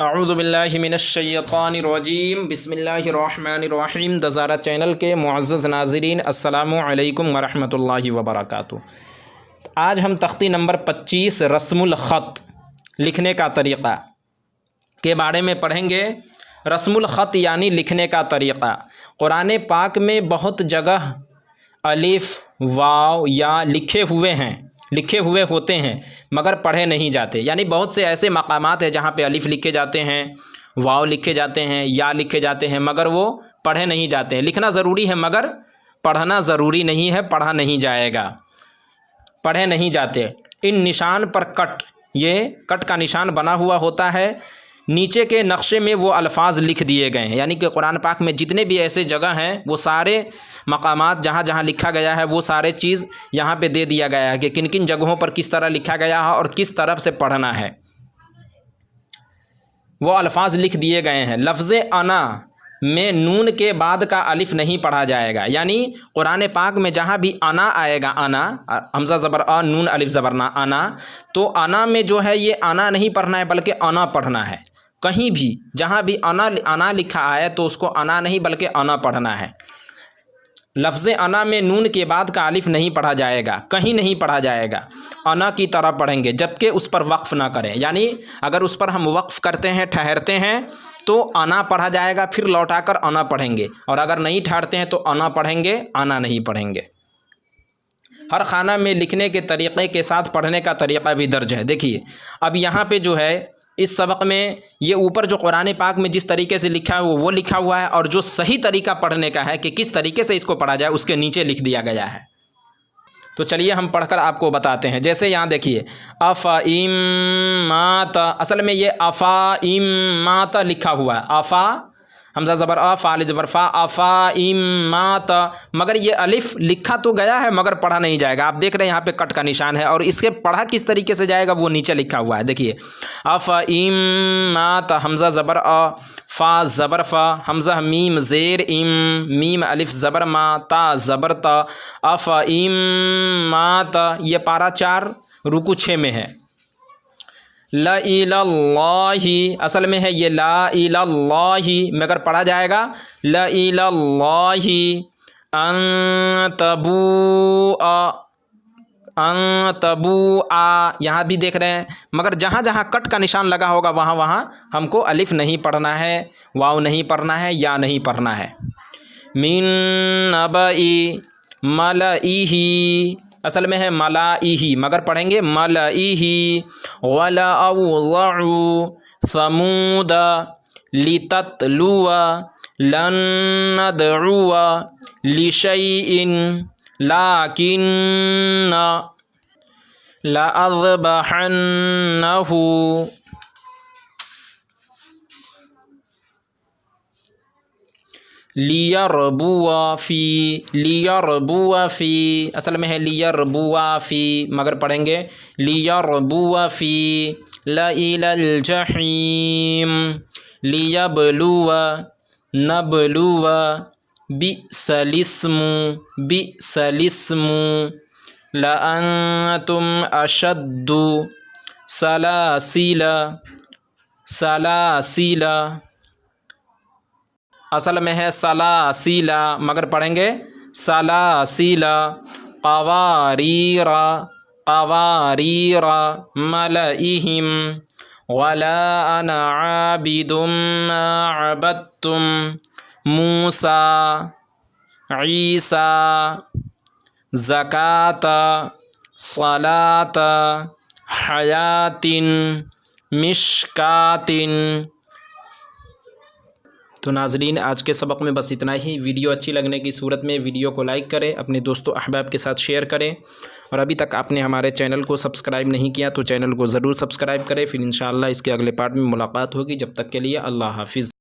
اعوذ باللہ من الشیطان الرجیم بسم اللہ الرحمن الرحیم دزارہ چینل کے معزز ناظرین السلام علیکم ورحمۃ اللہ وبرکاتہ۔ آج ہم تختی نمبر 25 رسم الخط لکھنے کا طریقہ کے بارے میں پڑھیں گے۔ رسم الخط یعنی لکھنے کا طریقہ۔ قرآن پاک میں بہت جگہ الف واو یا لکھے ہوئے ہوتے ہیں مگر پڑھے نہیں جاتے، یعنی بہت سے ایسے مقامات ہیں جہاں پہ الف لکھے جاتے ہیں، واو لکھے جاتے ہیں، یا لکھے جاتے ہیں مگر وہ پڑھے نہیں جاتے ہیں۔ لکھنا ضروری ہے مگر پڑھنا ضروری نہیں ہے، پڑھا نہیں جائے گا، پڑھے نہیں جاتے۔ ان نشان پر یہ کٹ کا نشان بنا ہوا ہوتا ہے، نیچے کے نقشے میں وہ الفاظ لکھ دیے گئے ہیں، یعنی کہ قرآن پاک میں جتنے بھی ایسے جگہ ہیں وہ سارے مقامات جہاں جہاں لکھا گیا ہے وہ سارے چیز یہاں پہ دے دیا گیا ہے کہ کن کن جگہوں پر کس طرح لکھا گیا ہے اور کس طرف سے پڑھنا ہے، وہ الفاظ لکھ دیے گئے ہیں۔ لفظ انا میں نون کے بعد کا الف نہیں پڑھا جائے گا، یعنی قرآن پاک میں جہاں بھی انا آئے گا، انا حمزہ زبر آ نون الف زبر نا، انا، تو انا میں جو ہے یہ انا نہیں پڑھنا ہے بلکہ انا پڑھنا ہے۔ کہیں بھی جہاں بھی انا لکھا ہے تو اس کو انا نہیں بلکہ انا پڑھنا ہے۔ لفظ انا میں نون کے بعد کا الف نہیں پڑھا جائے گا، کہیں نہیں پڑھا جائے گا، انا کی طرح پڑھیں گے، جبکہ اس پر وقف نہ کریں، یعنی اگر اس پر ہم وقف کرتے ہیں، ٹھہرتے ہیں تو انا پڑھا جائے گا، پھر لوٹا کر انا پڑھیں گے، اور اگر نہیں ٹھہرتے ہیں تو انا پڑھیں گے، انا نہیں پڑھیں گے۔ ہر خانہ میں لکھنے کے طریقے کے ساتھ پڑھنے کا طریقہ بھی درج ہے۔ دیکھیے اب یہاں پہ جو ہے اس سبق میں یہ اوپر جو قرآن پاک میں جس طریقے سے لکھا ہے وہ لکھا ہوا ہے، اور جو صحیح طریقہ پڑھنے کا ہے کہ کس طریقے سے اس کو پڑھا جائے اس کے نیچے لکھ دیا گیا ہے۔ تو چلیے ہم پڑھ کر آپ کو بتاتے ہیں۔ جیسے یہاں دیکھیے افا مات، اصل میں یہ افا مات لکھا ہوا ہے، افا حمزہ زبر آ فا زبر فا، افا مات، مگر یہ الف لکھا تو گیا ہے مگر پڑھا نہیں جائے گا۔ آپ دیکھ رہے ہیں یہاں پہ کٹ کا نشان ہے، اور اس کے پڑھا کس طریقے سے جائے گا وہ نیچے لکھا ہوا ہے۔ دیکھیے افا مات حمزہ زبر آ فا زبر فا، حمزہ میم زیر میم الف زبر ما تا زبر تا، افا مات، یہ پارہ 4 رکوع 6 میں ہے۔ لا الہ اللہ، اصل میں ہے یہ لا الہ اللہ، مگر پڑھا جائے گا لا الہ اللہ، ان تبوء، یہاں بھی دیکھ رہے ہیں مگر جہاں جہاں کٹ کا نشان لگا ہوگا وہاں وہاں ہم کو الف نہیں پڑھنا ہے، واو نہیں پڑھنا ہے، یا نہیں پڑھنا ہے۔ من نبئی ملئہ، اصل میں ہے ملائہ مگر پڑھیں گے ملئہ، وَلَأَوْضَعُ ثَمُودَ لِتَتْلُوَ لَن نَّدْعُوَ لِشَيْءٍ لَكِنَّ لَأَذْبَحَنَّهُ لیربوا فی، اصل میں ہے لیربوا فی مگر پڑھیں گے لیربوا فی، لَإِلَى الْجَحِيمِ لیبلو نبلو، بئس الاسم لأنتم اشد سلاسل، اصل میں ہے سلاسیلا مگر پڑھیں گے سلاسیلا، قواریر ملئہم، ولا انا عابد ما عبدتم، موسیٰ عیسیٰ، زکاۃ صلاۃ، حیات مشکات۔ تو ناظرین آج کے سبق میں بس اتنا ہی۔ ویڈیو اچھی لگنے کی صورت میں ویڈیو کو لائک کریں، اپنے دوستوں احباب کے ساتھ شیئر کریں، اور ابھی تک آپ نے ہمارے چینل کو سبسکرائب نہیں کیا تو چینل کو ضرور سبسکرائب کریں۔ پھر انشاءاللہ اس کے اگلے پارٹ میں ملاقات ہوگی، جب تک کے لیے اللہ حافظ۔